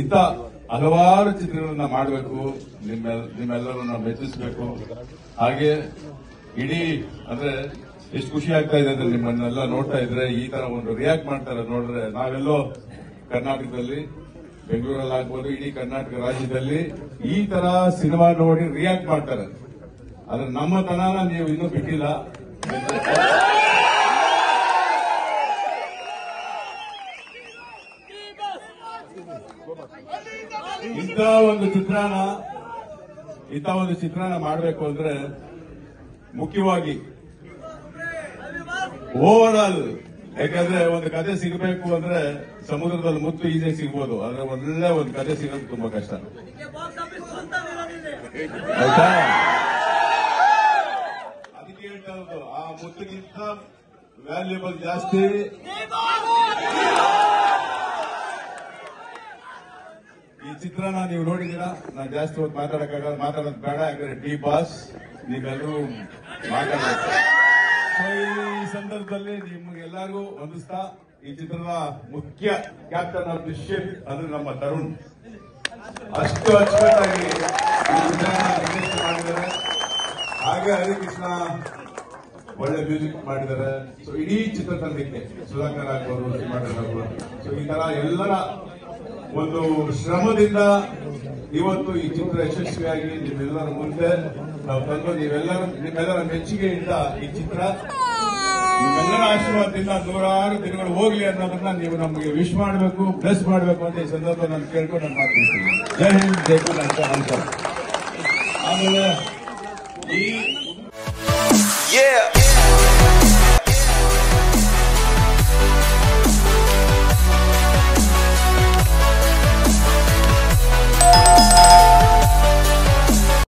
ಇಂಥ ಹಲವಾರು ಚಿತ್ರಗಳನ್ನ ಮಾಡಬೇಕು, ನಿಮ್ಮೆಲ್ಲರನ್ನ ಮೆಚ್ಚಿಸಬೇಕು. ಹಾಗೆ ಇಡೀ ಅಂದ್ರೆ ಎಷ್ಟು ಖುಷಿ ಆಗ್ತಾ ಇದೆ ಅಂದ್ರೆ ನಿಮ್ಮನ್ನೆಲ್ಲ ನೋಡ್ತಾ ಇದ್ರೆ ಈ ತರ ಒಂದು ರಿಯಾಕ್ಟ್ ಮಾಡ್ತಾರೆ ನೋಡ್ರೆ, ನಾವೆಲ್ಲೋ ಕರ್ನಾಟಕದಲ್ಲಿ ಬೆಂಗಳೂರಲ್ಲಿ ಆಗ್ಬೋದು, ಇಡೀ ಕರ್ನಾಟಕ ರಾಜ್ಯದಲ್ಲಿ ಈ ತರ ಸಿನಿಮಾ ನೋಡಿ ರಿಯಾಕ್ಟ್ ಮಾಡ್ತಾರೆ. ಆದ್ರೆ ನಮ್ಮ ತನನ ನೀವು ಇನ್ನೂ ಬಿಟ್ಟಿಲ್ಲ. ಇಂಥ ಒಂದು ಚಿತ್ರಾನ ಮಾಡಬೇಕು ಅಂದ್ರೆ ಮುಖ್ಯವಾಗಿ ಓವರ್ ಆಲ್, ಯಾಕಂದ್ರೆ ಒಂದು ಕತೆ ಸಿಗಬೇಕು ಅಂದ್ರೆ ಸಮುದ್ರದಲ್ಲಿ ಮುತ್ತು ಈಜೆ ಸಿಗ್ಬೋದು, ಆದ್ರೆ ಒಳ್ಳೆ ಒಂದು ಕತೆ ಸಿಗೋದು ತುಂಬಾ ಕಷ್ಟ. ಆಯ್ತಾ? ಅದಕ್ಕೆ ಹೇಳ್ತಾ ಇರೋದು, ಆ ಮುತ್ತಿಗಿಂತ ವ್ಯಾಲ್ಯೂಬಲ್ ಜಾಸ್ತಿ ಈ ಚಿತ್ರನ ನೀವು ನೋಡಿದೀರಾ. ನಾನು ಜಾಸ್ತಿ ಹೊತ್ತು ಮಾತಾಡೋದು ಬೇಡ, ಯಾಕಂದ್ರೆ ಡಿ ಬಾಸ್ ನೀವೆಲ್ಲರೂ ಮಾತಾಡಬೇಕು. ಈ ಸಂದರ್ಭದಲ್ಲಿ ನಿಮ್ಗೆಲ್ಲರಿಗೂ ಹೊಂದಿಸ್ತಾ ಈ ಚಿತ್ರದ ಮುಖ್ಯ ಕ್ಯಾಪ್ಟನ್ ಆಫ್ ದಿ ಶಿಪ್ ಅಂದ್ರೆ ನಮ್ಮ ತರುಣ್ ಅಷ್ಟು ಅಚ್ಚುಕಟ್ಟಾಗಿ ಈ ಚಿತ್ರನ ನಿರ್ದೇಶನ ಮಾಡಿದ್ದಾರೆ. ಹಾಗೆ ಹರಿಕೃಷ್ಣ ಒಳ್ಳೆ ಮ್ಯೂಸಿಕ್ ಮಾಡಿದ್ದಾರೆ. ಸೊ ಇಡೀ ಚಿತ್ರತಂಡಕ್ಕೆ ಸುಧಾಕರ್ ಆಗ್ಬೋದು, ಸಿಂಹಾಟರ್ ಆಗ್ಬೋದು, ಸೊ ಈ ತರ ಎಲ್ಲರ ಒಂದು ಶ್ರಮದಿಂದ ಇವತ್ತು ಈ ಚಿತ್ರ ಯಶಸ್ವಿಯಾಗಿ ನಿಮ್ಮೆಲ್ಲರ ಮುಂದೆ ನಾವು ತಂದು ನಿಮ್ಮೆಲ್ಲರ ಮೆಚ್ಚುಗೆಯಿಂದ ಈ ಚಿತ್ರ ನಿಮ್ಮೆಲ್ಲರ ಆಶೀರ್ವಾದದಿಂದ ನೂರಾರು ದಿನಗಳು ಹೋಗ್ಲಿ ಅನ್ನೋದನ್ನ ನೀವು ನಮಗೆ ವಿಶ್ ಮಾಡಬೇಕು, ಬ್ಲೆಸ್ ಮಾಡಬೇಕು ಅಂತ ಈ ಸಂದರ್ಭ ನಾನು ಕೇಳ್ಕೊಂಡು ನಾನು ಮಾತಾಡ್ತೀನಿ. ಜೈ ಹಿಂದ್, ಜೈ ಕರ್ನಾಟಕ ಅಂತ. ಆಮೇಲೆ ಈ